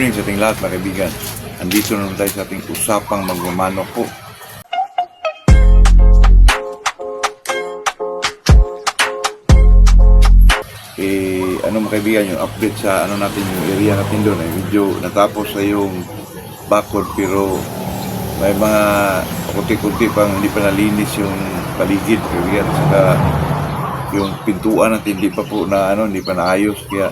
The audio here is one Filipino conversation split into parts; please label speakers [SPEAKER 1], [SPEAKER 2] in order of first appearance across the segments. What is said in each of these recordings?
[SPEAKER 1] morning sa ating lahat mga kaibigan. Andito na naman tayo sa ating usapang magmamanok po. Mga kaibigan, yung update sa natin, yung area natin doon ay medyo natapos na yung bakod, pero may mga kunti-kunti pang hindi pa nalinis yung paligid kaibigan. Saka yung pintuan natin hindi pa po na hindi pa naayos, kaya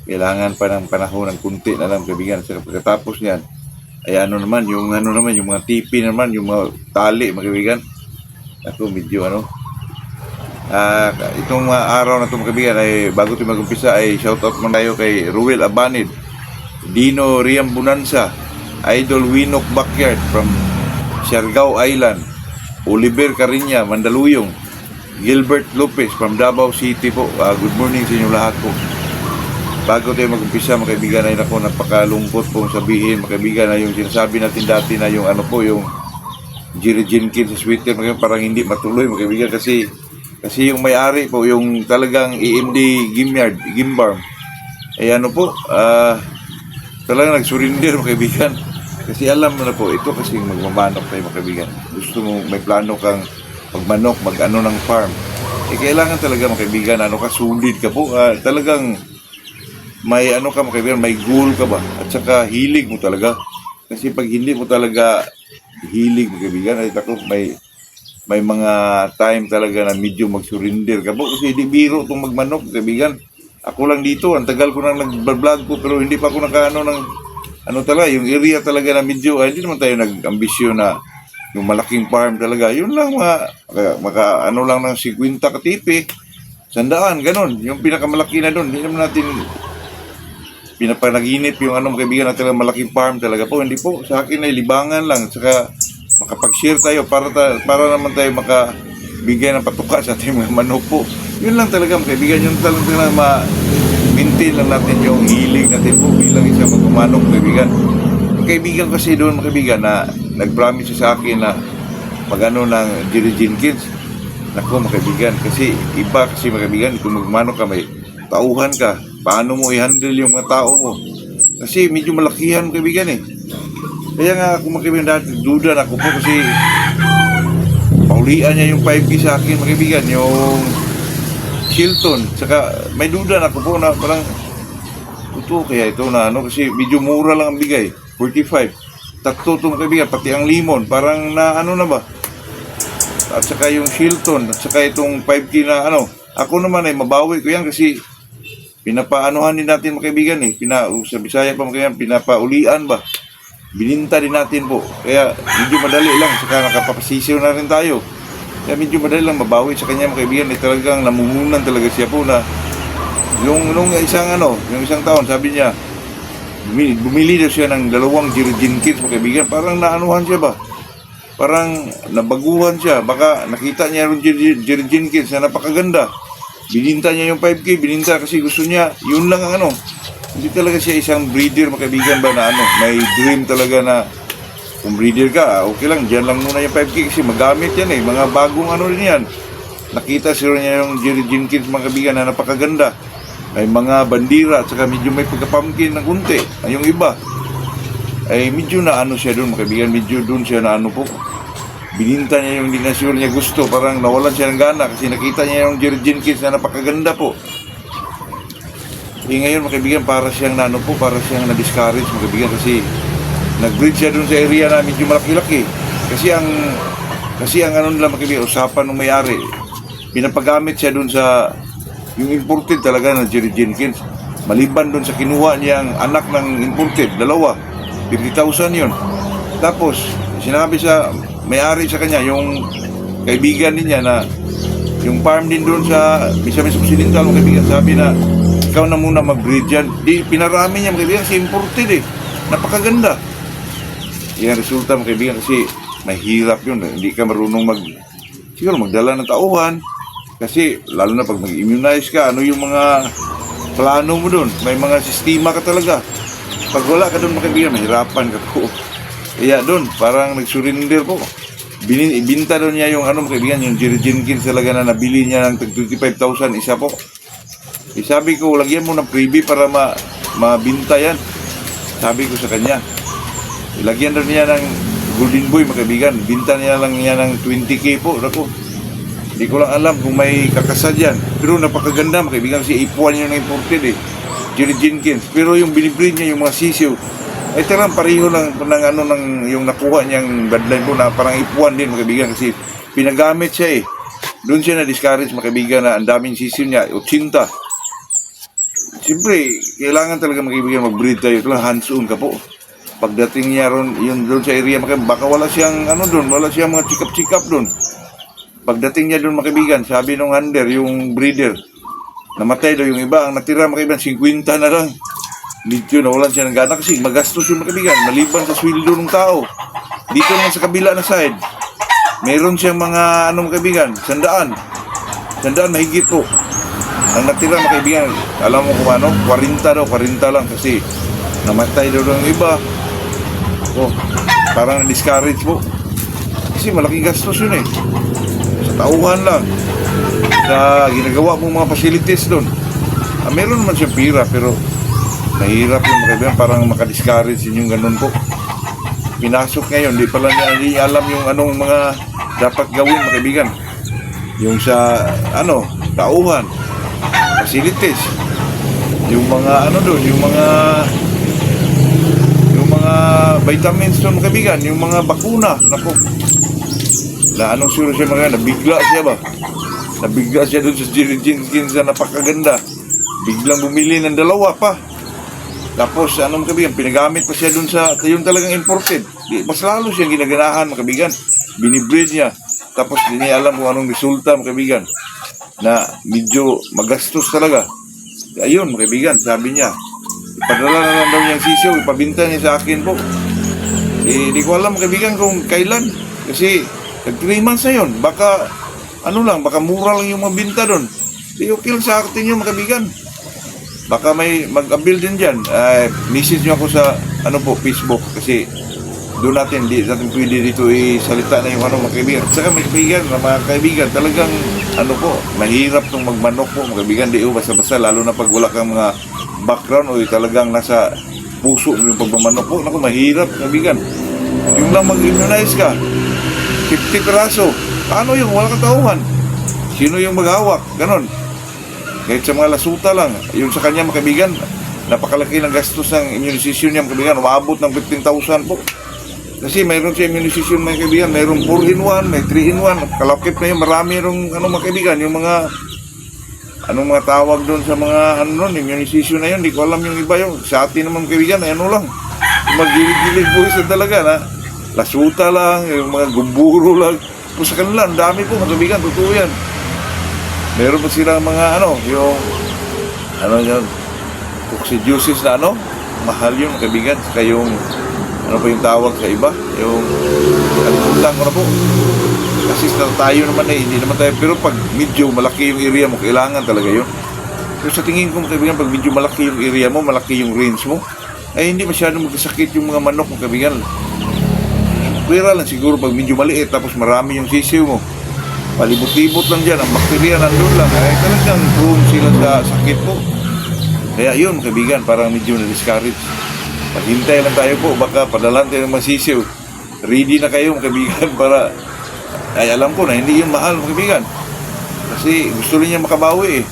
[SPEAKER 1] kailangan pa ng panahon ng kunti na lang kaibigan. Saka pagkatapos niyan ay yung mga tipi naman, yung mga tali mga kaibigan. Ako medyo itong araw na ito mga kaibigan ay bago tayo mag-umpisa ay shoutout muna tayo kay Ruel Abanid, Dino Riam Bonanza, Idol Winok Backyard from Siargao Island, Oliver Cariña, Mandaluyong, Gilbert Lopez from Davao City po. Good morning sa inyo lahat po. Bago tayo mag-umpisa mga kaibigan ay napakalungkot pong sabihin mga kaibigan na yung sinasabi natin dati na yung yung Jerry Jenkins sa Twitter mga kaibigan, parang hindi matuloy mga kaibigan kasi yung may-ari po, yung talagang EMD Gimbarm, ay talagang nag-surrender mga kaibigan. Kasi alam mo na po, ito kasi magmamanok tayo mga kaibigan. Gusto mo, may plano kang magmanok, ng farm. Kailangan talaga mga kaibigan, solid ka po. Talagang may ka mga kaibigan, may goal ka ba? At saka hilig mo talaga. Kasi pag hindi mo talaga hilig mga kaibigan, ay may mga time talaga na medyo mag-surrender ka po. Kasi di biro itong magmanok, kaibigan. Ako lang dito, ang tagal ko nang nag-vlog po, pero hindi pa ako talaga, yung area talaga na medyo, hindi naman tayo nag-ambisyon na yung malaking farm talaga. Yun lang, lang ng 50 katipi, 100, ganun. Yung pinakamalaki na doon, hindi naman natin pinapanaginip yung kaibigan na talaga malaking farm talaga po. Hindi po, sa akin ay libangan lang, saka makapag-share tayo para naman tayo makabigay ng patuka sa ating mga manok po. Yun lang talaga mga kaibigan, yun talaga ma-maintain lang natin yung hilig natin po bilang isang magmamanok kaibigan. Kaibigan kasi doon mga kaibigan na nag-promise sa akin na ng Jerry Jenkins. Naku mga kaibigan, kasi iba kasi mga kaibigan, kung magmanok ka may tauhan ka, paano mo i-handle yung mga tao mo? Kasi medyo malakihan mga kaibigan eh. Kaya nga ako mga kaibigan dati, duda na ako po kasi paulian niya yung 5K sa akin mga kaibigan, yung Shilton. Saka may duda na ako po na parang ito kaya ito na kasi medyo mura lang ang bigay, 45. Tatlo itong kaibigan, pati ang limon, parang na na ba? At saka yung Shilton, at saka itong 5K na ako naman ay mabawi ko yan kasi pinapaanuhan din natin mga kaibigan sa Bisaya pa mga kaibigan, pinapaulian ba? Bininta din natin po. Kaya medyo madali lang. Saka nakapapasisiw na rin tayo. Kaya medyo madali lang mabawi sa kanya mga kaibigan. Talagang namumunan talaga siya po na yung isang taon sabi niya bumili daw siya ng 2 Jerry Jenkins mga kaibigan. Parang naanuhan siya ba? Parang nabaguhan siya. Baka nakita niya yung Jerry Jenkins na napakaganda. Bininta niya yung 5K. Bininta kasi gusto niya yun lang ang hindi talaga siya isang breeder mga kaibigan ba na may dream talaga na kung breeder ka, okay lang, dyan lang muna yung 5K kasi magamit yan mga bagong rin yan. Nakita niya yung Jerry Jenkins mga kaibigan na napakaganda. May mga bandira at saka medyo may pagka-pumpkin ng kunti. Yung iba ay medyo na siya doon mga kaibigan, medyo doon siya na po. Bininta niya yung dinasyon niya gusto, parang nawalan siya ng gana kasi nakita niya yung Jerry Jenkins na napakaganda po. Ngayon mga kaibigan, para siyang na-discourage mga kaibigan kasi nag-breed siya dun sa area na medyo malaki-laki. Kasi ang nila mga kaibigan, usapan ng may-ari, pinapagamit siya dun sa yung imported talaga ng Jerry Jenkins. Maliban dun sa kinuha niyang anak ng imported, 2, 50,000 yun. Tapos, sinabi sa may-ari sa kanya, yung kaibigan niya na yung farm din dun sa Misamis Occidental mga kaibigan, sabi na ikaw na muna mag-breed dyan. Di, pinarami niya mga kaibigan kasi imported napakaganda. Yan resulta mga kaibigan kasi mahirap yun. Hindi ka marunong siguro magdala ng tauhan. Kasi lalo na pag mag-immunize ka, yung mga plano mo dun. May mga sistema ka talaga. Pag wala ka dun mga kaibigan, mahirapan ka po. Kaya dun, parang nag-surrender po. Ibinta doon niya yung mga kaibigan, yung Jerry Jenkins talaga na nabili niya ng 25,000 isa po. Sabi ko, lagyan mo ng freebie para mabinta yan. Sabi ko sa kanya, ilagyan daw niya ng golden boy mga kaibigan. Binta niya lang niya ng 20k po. Naku, hindi ko lang alam kung may kakasad yan. Pero napakaganda mga kaibigan kasi ipuan niya ng imported eh. Jerry Jenkins. Pero yung binibreed niya, yung mga sisiw, ay talagang pareho lang ng yung nakuha niyang bloodline po na parang ipuan din mga kaibigan kasi pinagamit siya eh. Doon siya na-discourage mga kaibigan na ang daming sisiw niya, 80. Siyempre, kailangan talaga mga kaibigan mag-breed tayo. Ito lang, hands-on ka po. Pagdating niya ron, yun doon sa area, baka wala siyang wala siyang mga chikap-chikap doon. Pagdating niya doon mga kaibigan, sabi nung hunter, yung breeder, namatay daw yung iba, ang natira mga kaibigan, 50 na lang. Dito nawalan siya ng gana kasi magastos yung mga kaibigan, maliban sa sweldo ng tao. Dito naman sa kabila na side, meron siyang mga mga kaibigan, 100 mahigit po. Ang natira mga kaibigan, alam mo kung 40 lang kasi namatay daw ng iba. Oh, parang na-discourage po. Kasi malaking gastos yun eh. Sa tauhan lang. Sa ginagawa mong mga facilities doon. Meron naman siyang pira pero mahirap yung mga kaibigan, parang maka-discourage yung ganun po. Pinasok ngayon, di pala niya alam yung anong mga dapat gawin mga kaibigan. Yung sa tauhan, facilities. Yung mga doon, yung mga vitamins doon kaibigan, yung mga bakuna, nako. Sure siya mga nabigla siya doon sa Jerry Jenkins na napakaganda. Biglang bumili ng 2 pa. Tapos mga kaibigan, pinagamit pa siya doon sa yung talagang imported. Mas lalo siyang ginaganahan mga kaibigan. Binibreed niya. Tapos hindi niya alam kung anong resulta mga kaibigan. Na medyo magastos talaga. Ayun mga kaibigan, sabi niya, ipadala na lang daw niyang sisiw, ipabinta niya sa akin po. Hindi ko alam kaibigan kung kailan. Kasi 3 months na yun. Baka baka mura lang yung mabinta doon. Di okay lang sa akin yun mga kaibigan. Baka may mag-abil din dyan. Message nyo ako sa Facebook. Kasi doon natin, di natin pwede dito isalita na yung mga kaibigan. Saka mga kaibigan, talagang mahirap itong magmanok po mga kaibigan. Di basta-basta, lalo na pag wala kang mga background o talagang nasa puso yung pagmamanok po. Naku, mahirap kaibigan. Yung lang mag-immunize ka, 50 piraso. Paano yung wala katauhan? Sino yung maghawak? Ganon. Kahit sa mga lasuta lang. Yung sa kanya mga kaibigan, napakalaki ng gastos ng immunization niya mga kaibigan. Umabot ng 15,000 po. Kasi mayroon siya immunization mga kaibigan. Mayroon 4-in-1, may 3-in-1. Kalakip na yun. Marami yung mga kaibigan. Yung mga mga tawag doon sa mga immunization na yun. Hindi ko alam yung iba yun. Sa atin naman kaibigan, lang. Mag-gilig-gilig po isa talaga na lasuta lang, yung mga gumburo lang. Kung sa kanila, ang dami po mga kaibigan. Totoo yan. Meron pa silang mga yung coccidiosis na mahal yung kaibigan. Saka yung pa yung tawag sa iba, yung kalimutan ko na po. Kasi tayo naman hindi naman tayo, pero pag medyo malaki yung area mo, kailangan talaga yun. Pero sa tingin ko kaibigan, pag medyo malaki yung area mo, malaki yung range mo, ay hindi masyadong magkasakit yung mga manok mo kaibigan. Pwera lang siguro pag medyo maliit, tapos marami yung sisiw mo. Palibot-libot lang dyan, ang bakterya nandun lang, ay talagang prone sila sa sakit po. Kaya yun kaibigan, parang medyo na-discourage. Paghintay lang tayo po, baka padalan tayo ng masisiw. Ready na kayo kaibigan para, ay alam ko na hindi yung mahal kaibigan. Kasi gusto rin niya makabawi eh.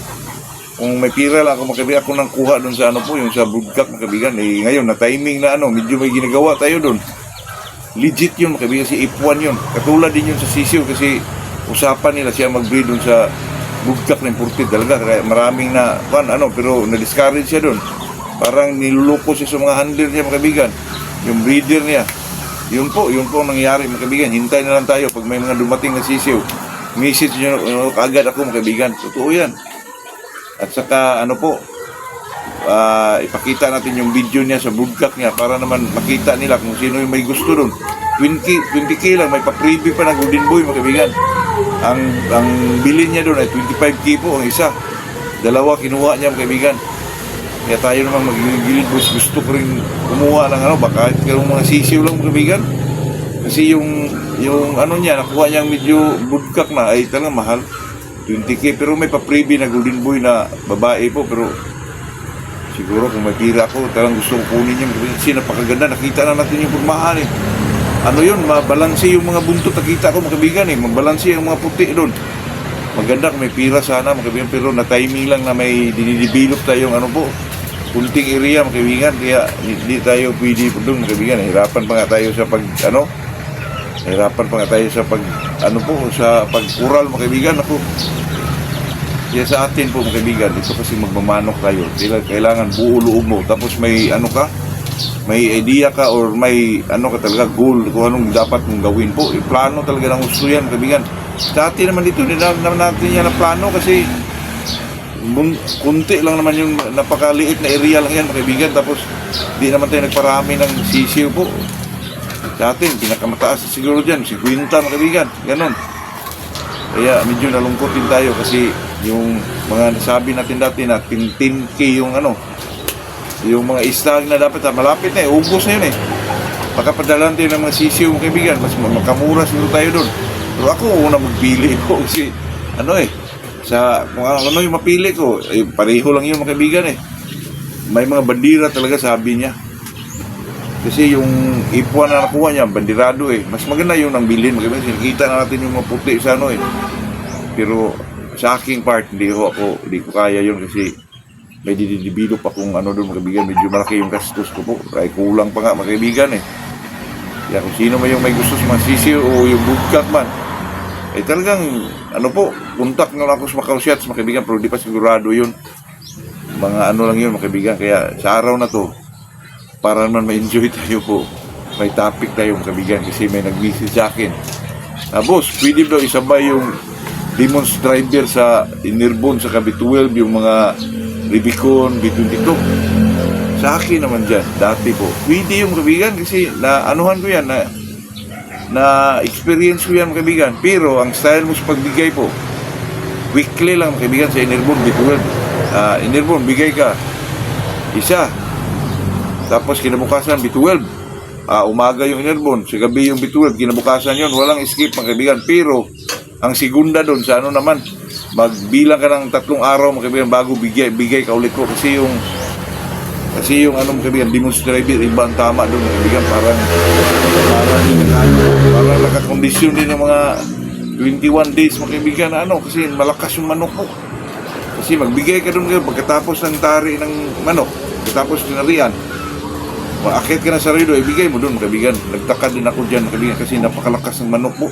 [SPEAKER 1] Kung may pira lang ako kaibigan, ako nang kuha doon sa yung sa broodcock kaibigan. Ngayon na timing na medyo may ginagawa tayo doon. Legit yun kaibigan, si Ipuan yun. Katulad din yun sa sisiw kasi usapan nila siya mag-breed doon sa broodcock na imported talaga. Kaya maraming pero na-discourage siya doon. Parang niluloko siya sa mga handler niya mga kaibigan. Yung breeder niya. Yun po ang nangyayari mga kaibigan. Hintay na lang tayo pag may mga dumating na sisiw. Message nyo kaagad ako mga kaibigan. Totoo yan. At saka ipakita natin yung video niya sa broodcock niya para naman makita nila kung sino yung may gusto doon. 20k lang, may pa-preview pa na golden boy mga kaibigan. Ang bilin niya doon ay 25k po ang isa. 2 kinuha niya mga kaibigan. Kaya tayo naman magigilid gusto ko rin kumuha ng baka yung mga sisiw lang mga kaibigan. Kasi yung niya, nakuha niyang medyo broodcock na ay talagang mahal. 20k, pero may pa-freebie na golden boy na babae po, pero Siguro kung may pira ako, talagang gusto ko kunin yung kasi napakaganda. Nakita na natin yung pagmahal eh. Ano yun, mabalansi yung mga buntot. Nakita ko mga kaibigan eh, mabalansi yung mga puti doon. Maganda kung may pira sana mga kaibigan, pero na-timing lang na may dinidevelop tayong ano po, kunting area mga kaibigan. Kaya hindi tayo pwede po doon mga kaibigan. Hirapan pa nga tayo sa pag ano, hirapan pa nga tayo sa pag ano po, sa pagkural mga kaibigan. Ako, kaya sa atin po mga kaibigan, ito kasi magmamanok tayo. Kailangan buo loob mo. Tapos may ano ka, may idea ka or may ano ka talaga, goal kung anong dapat mong gawin po. Plano talaga ng gusto yan mga kaibigan. Sa atin naman dito, hindi naman natin yan na plano kasi kunti lang naman yung napakaliit na area lang yan mga kaibigan. Tapos di naman tayo nagparami ng sisiw po. Sa atin, pinakamataas siguro dyan, 50 mga kaibigan, ganon. Kaya medyo nalungkot din tayo kasi yung mga nasabi natin dati na 10K yung ano, yung mga istag na dapat malapit na eh, ubos na yun eh. Pagkapadalan tayo ng mga sisiw mga kaibigan, mas makamura siguro tayo doon. Pero ako una magpili ko kasi ano eh, sa kung ano yung mapili ko, eh, pareho lang yung mga kaibigan eh. May mga bandira talaga sabi niya. Kasi yung ipuan na nakuha niya, bandirado eh. Mas maganda yung nang bilhin. Nakita na natin yung maputi sa ano eh. Pero sa aking part, hindi ko kaya yun kasi may didibilop akong ano doon mga kaibigan. Medyo malaki yung gastos ko po. Ay kulang pa nga mga kaibigan eh. Kaya kung sino man yung may gusto sa mga sisiw o yung bugkat man, eh talagang ano po, kontak na lang ako sa Macau Shots mga kaibigan. Pero di pa sigurado yun. Mga ano lang yun mga kaibigan. Kaya sa araw na to, para naman ma-enjoy tayo po, may topic tayo mga kaibigan kasi may nag-visit sa akin. Boss, pwede daw isabay yung Demon's Driver sa Innerbon sa B12, yung mga Rubicon, B22. Sa akin naman dyan, dati po, pwede yung kaibigan kasi na-anuhan ko yan, na experience ko yan mga kaibigan. Pero ang style mo sa pagbigay po, weekly lang mga kaibigan sa Innerbon, B12. Innerbon, bigay ka isa. Tapos kinabukasan B12. Umaga yung Innerbon, sa gabi yung B12, kinabukasan yun, walang skip mga kaibigan. Pero ang segunda doon sa ano naman, magbilang ka ng 3 araw mga kaibigan bago bigay ka ulit ko kasi yung ano mga kaibigan, Demon's Driver, iba ang tama doon mga kaibigan. Parang nakakondisyon din ng mga 21 days mga kaibigan na ano, kasi malakas yung manok mo. Kasi magbigay ka doon pagkatapos ng tari ng manok, pagkatapos ng narian, maakit ka na sa rido, ibigay mo doon, kaibigan. Nagtaka din ako dyan, kaibigan, kasi napakalakas ng manok po.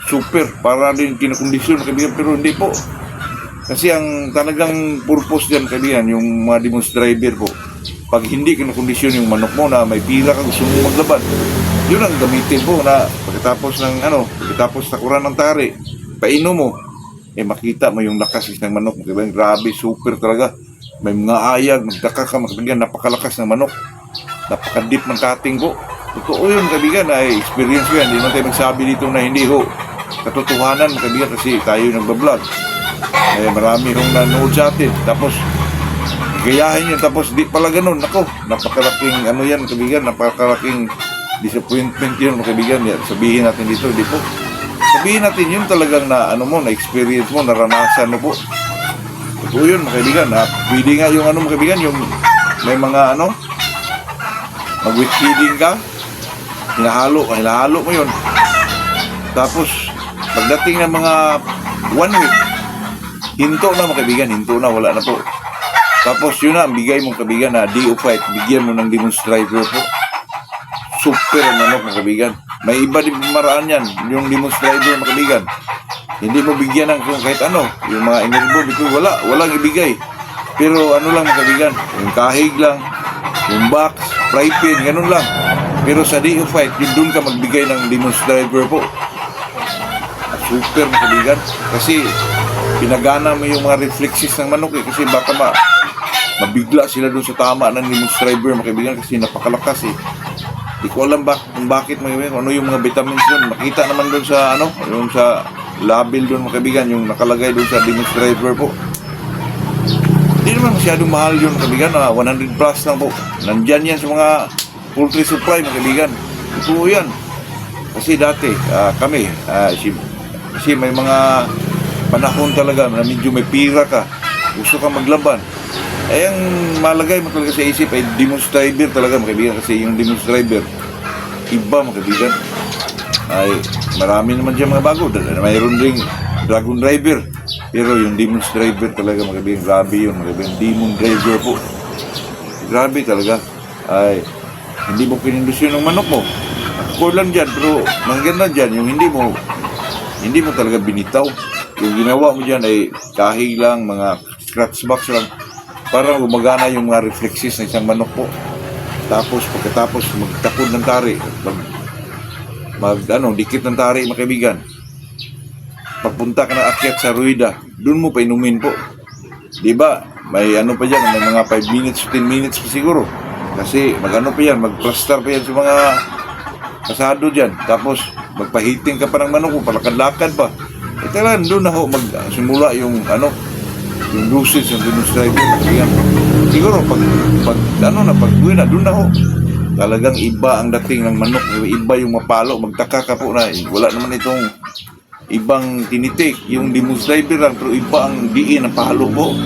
[SPEAKER 1] Super, para din kinakondisyon, kaibigan, pero hindi po. Kasi ang talagang purpose dyan, kaibigan, yung mga Demon's Driver po, pag hindi kinakondisyon yung manok mo na may pila ka, gusto mo maglaban, yun ang gamitin po na pagkatapos ng ano, pagkatapos takuran ng tari, painom mo, eh makita mo yung lakas ng manok, kaibigan, grabe, super talaga. May mga ayag, magtaka ka, kaibigan, napakalakas ng manok. Napaka-deep ng cutting po. Totoo yun kaibigan, ay experience ko yan. Hindi naman tayo magsabi dito na hindi ho katotohanan kaibigan kasi tayo nagbablog. Marami hong nanood sa atin. Tapos gayahin yun, tapos di pala ganun. Ako, napakalaking ano yan kaibigan, napakalaking disappointment yun kaibigan. Sabihin natin dito, di po. Sabihin natin yun talagang na ano mo, na experience mo, naranasan mo po. Totoo yun kaibigan. Pwede nga yung ano kaibigan, yung may mga ano, mag-wheat feeding ka, hinahalo mo yun. Tapos, pagdating ng mga 1 week, hinto na mga kaibigan, hinto na, wala na po. Tapos, yun na, bigay mong kaibigan na day of fight, bigyan mo ng Demon's Driver po. Super ang manok mga kaibigan. May iba din maraan yan, yung Demon's Driver mga kaibigan. Hindi mo bigyan ng kahit ano, yung mga Innerbon, walang ibigay. Pero ano lang mga kaibigan, yung kahig lang, yung box, fry pin, ganun lang. Pero sa day of fight, yun doon ka magbigay ng Demon's Driver po. Super mga kaibigan. Kasi pinagana mo yung mga reflexes ng manok eh. Kasi baka mabigla sila doon sa tama ng Demon's Driver mga kaibigan. Kasi napakalakas eh. Di ko alam kung bakit mga kaibigan, ano yung mga vitamins doon. Makita naman doon sa ano, yung sa label doon mga kaibigan, yung nakalagay doon sa Demon's Driver po. Hindi naman masyadong mahal yun kaibigan, 100 plus lang po. Nandyan yan sa mga poultry supply mga kaibigan. Ito yan. Kasi dati kami, kasi may mga panahon talaga na medyo may pira ka, gusto ka maglaban. Ay, ang malagay mo talaga sa isip ay Demon's Driver talaga, mga kaibigan. Kasi yung Demon's Driver, iba, mga kaibigan. Ay, marami naman dyan mga bago. Mayroon ring Dragon Driver. Pero yung Demon's Driver talaga, mga kaibigan, grabe yun, mga kaibigan. Demon Driver po. Grabe talaga. Ay, hindi mo pinindusyon ng manok mo. Ako lang dyan, pero maganda dyan, yung hindi mo talaga binitaw. Yung ginawa mo dyan ay kahig lang, mga scratch box lang. Para gumagana yung mga reflexes ng isang manok po. Tapos, pagkatapos magtakod ng tari, dikit ng tari, mga kaibigan. Pagpunta ka na akyat sa ruida, dun mo pa inumin po. Diba? May ano pa dyan, may mga 5 minutes, 10 minutes pa siguro. Kasi magano pa yan, mag-plaster pa yan sa mga kasado dyan. Tapos, magpahiting ka pa ng manok, palakad-lakad pa. Eh talagang doon na ho magsimula yung yung dosage, yung demonstrative. Siguro, pag uwi na, doon na ho. Talagang iba ang dating ng manok, iba yung mapalo, magtaka ka po na, wala naman itong ibang tinitik, yung demonstrative lang, pero iba ang diin ng palo po.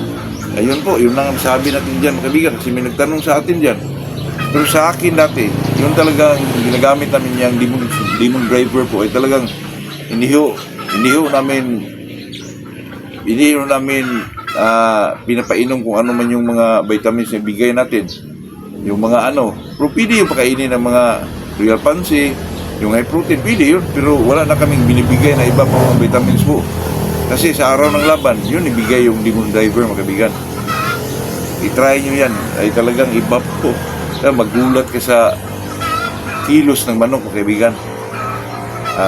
[SPEAKER 1] Ayun po, yun lang ang sabi natin dyan, mga kaibigan, kasi may nagtanong sa atin dyan. Pero sa akin dati, yun talagang ginagamit namin yung demon driver po, ay talagang hindi ho namin pinapainom kung ano man yung mga vitamins na bigay natin. Yung mga pero pwede yung pakainin ng mga real pansy, yung high protein, pwede yun. Pero wala na kaming binibigay na iba pang mga vitamins po. Kasi sa araw ng laban, yun ibigay yung demon driver, mga kaibigan. I-try nyo yan, ay talagang iba po. Magulat ka sa kilos ng manok, mga kaibigan.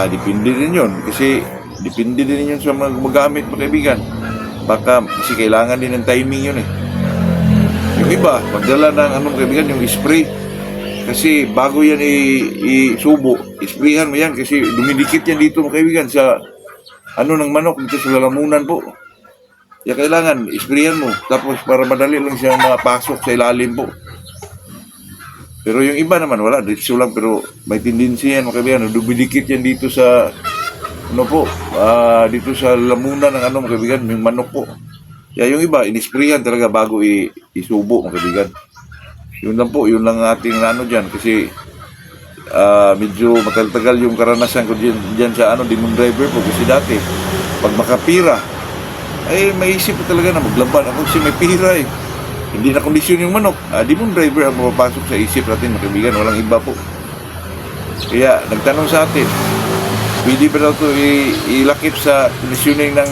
[SPEAKER 1] Depende din yun. Kasi depende din yun sa mga gumagamit, mga kaibigan. Baka kasi kailangan din ng timing yun eh. Yung iba, magdala ng kaibigan, yung spray. Kasi bago yan isubo, isprayhan mo yan kasi dumidikit yan dito, mga kaibigan, sa ng manok dito sa lalamunan po. Kaya kailangan isprayhan mo tapos para madali lang siya mapasok sa ilalim po. Pero yung iba naman wala, dito lang, pero may tendency yan, mga kaibigan, dumidikit yan dito sa dito sa lamunan ng mga kaibigan, yung manok po. Kaya yung iba, inisprayan talaga bago isubo, mga kaibigan. Yun lang po, yun lang ating dyan. Kasi medyo matagal-tagal yung karanasan ko dyan sa demon driver po. Kasi dati, pag makapira, ay maisip ko talaga na maglaban ako kasi may pira eh. Hindi na kondisyon yung manok. Demon driver ang mapapasok sa isip natin, mga kaibigan. Walang iba po. Kaya, nagtanong sa atin, pwede ba daw ito ilakip sa conditioning ng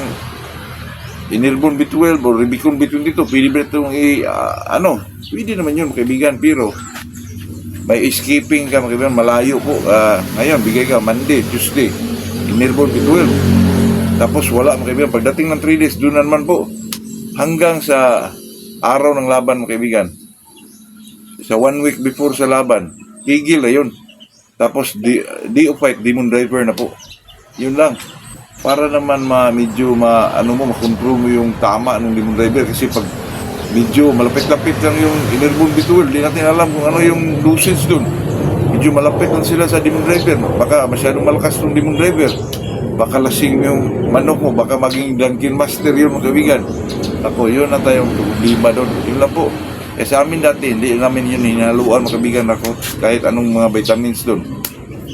[SPEAKER 1] Innerborn B12 o Rubicon B12 dito? Pwede ba itong pwede naman yun, mga kaibigan. Pero may escaping ka, mga kaibigan, malayo po. Ngayon, bigay ka Monday, Tuesday, Innerborn B12. Tapos wala, mga kaibigan. Pagdating ng 3 days, doon naman po. Hanggang sa araw ng laban, mga kaibigan. Sa 1 week before sa laban, tigil na yun. Tapos, day of fight, demon driver na po. Yun lang. Para naman medyo makontrol mo yung tama ng demon driver. Kasi pag medyo malapit-lapit lang yung Innerborn B12, di natin alam kung ano yung dosage dun. Medyo malapit lang sila sa demon driver. Baka masyadong malakas yung demon driver. Baka lasing yung manok mo. Baka maging Dunkin Master yun, mga kaibigan. Ako, yun na tayong problema doon. Yun lang po. Sa amin dati, hindi namin yun hinaluan, mga kaibigan, ako kahit anong mga vitamins doon.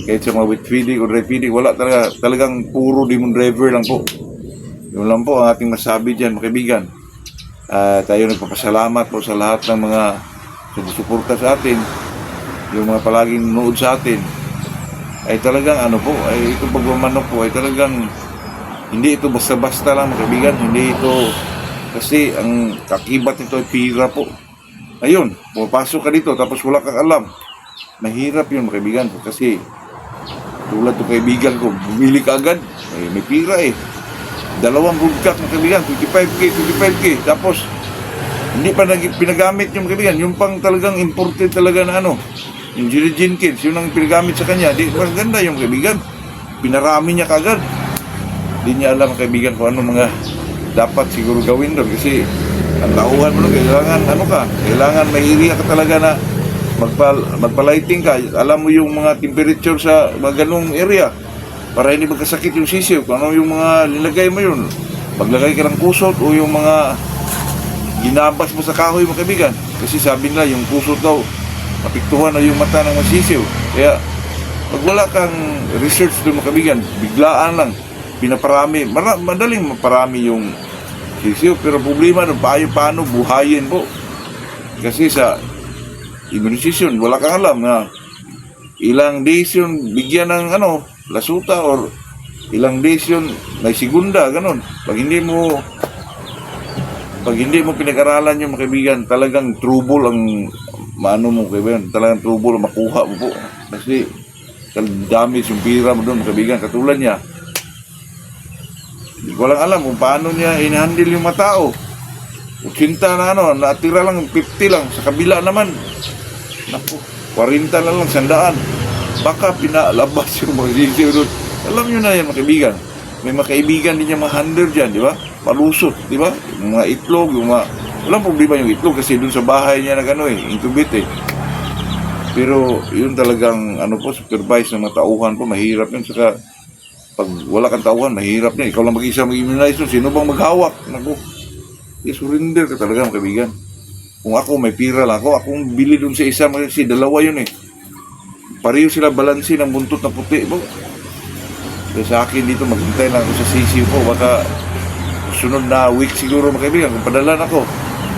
[SPEAKER 1] Kahit sa mga wheat feeding o dry feeding, wala talaga. Talagang puro demon driver lang po. Yun lang po ang ating masabi dyan, mga kaibigan. Tayo nagpapasalamat po sa lahat ng mga sumusuporta sa atin. Yung mga palaging nanood sa atin. Ay talagang ay itong pagmamanok po ay talagang hindi ito basta-basta lang, mga kaibigan. Hindi ito, kasi ang kakibat nito ay pira po. Ayun, pumapasok ka dito tapos wala kang alam. Mahirap yun, mga kaibigan. Kasi tulad ng kaibigan ko, bumili ka agad, may pira eh. 2 broadcast, mga kaibigan, 25K. Tapos, hindi pa pinagamit yung kaibigan. Yung pang talagang imported talaga na yung Jerry Jenkins, yun ang pinagamit sa kanya. Di, maganda yung kaibigan. Pinarami niya kagad. Hindi niya alam, kaibigan, kung ano mga dapat siguro gawin doon. Kasi, ang tauhan mo, kailangan may area ka talaga na magpa-lighting ka. Alam mo yung mga temperature sa mga ganung area para hindi magkasakit yung sisiw. Kung ano yung mga nilagay mo yun, maglagay ka ng kusot o yung mga ginabas mo sa kahoy mga kaibigan. Kasi sabi nila yung puso daw, napiktuhan na yung mata ng masisiw. Kaya, pag wala kang research doon mga kaibigan, biglaan lang, pinaparami, madaling maparami yung sisiw. Pero problema doon, paano buhayin po. Kasi sa immunisasyon, wala kang alam na ilang days yun, bigyan ng lasuta or ilang days yun, may segunda, ganun. Pag hindi mo pinag-aralan yung mga kaibigan, talagang trouble ang mo kaibigan, talagang trouble ang makuha mo po. Kasi damage yung pira mo doon mga kaibigan, katulad niya. Hindi ko lang alam kung paano niya in-handle yung mga tao. 80 na natira lang 50 lang, sa kabila naman. Naku, 40 na lang, 100. Baka pinalabas yung mga sisiw doon. Alam nyo na yan mga kaibigan. May mga kaibigan din yung mga handler dyan, di ba? Malusot, di ba? Yung mga itlog, walang problema yung itlog kasi dun sa bahay niya incubate eh. Pero yun talagang supervise ng mga tauhan po, mahirap yun. Saka pag wala kang tauhan, mahirap yun. Ikaw lang mag-isa mag-immunize yun. Sino bang maghawak? Naku, surrender ka talaga mga kaibigan. Kung ako may pira lang akong bili dun sa isa, kasi dalawa yun eh. Pareho sila balansi ng buntot na puti po. Kaya sa akin dito, maghintay lang ako sa sisiw po. Baka sunod na week siguro mga kaibigan, kung padalan ako.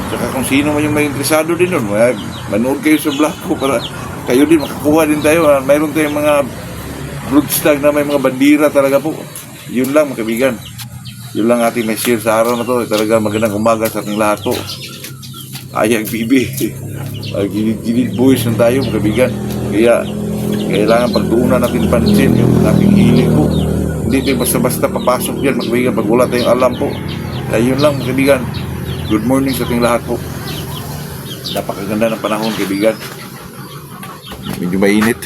[SPEAKER 1] Saka kung sino man yung may interesado din nun, manood kayo sa vlog ko para kayo din makakuha din tayo. Mayroon tayong mga broodstag na may mga bandira talaga po. Yun lang mga kaibigan. Yun lang ating may share sa araw na to. Talaga magandang umaga sa ating lahat po. Ayang bibi. Ginid boys na tayo mga kaibigan. Kaya kailangan pagtuunan natin pansin yung ating hiling po. Hindi tayo basta-basta papasok yan mga kaibigan pag wala tayong alam po. Kaya yun lang mga kaibigan. Good morning sa ating lahat po. Napakaganda ng panahon kaibigan. Medyo mainit.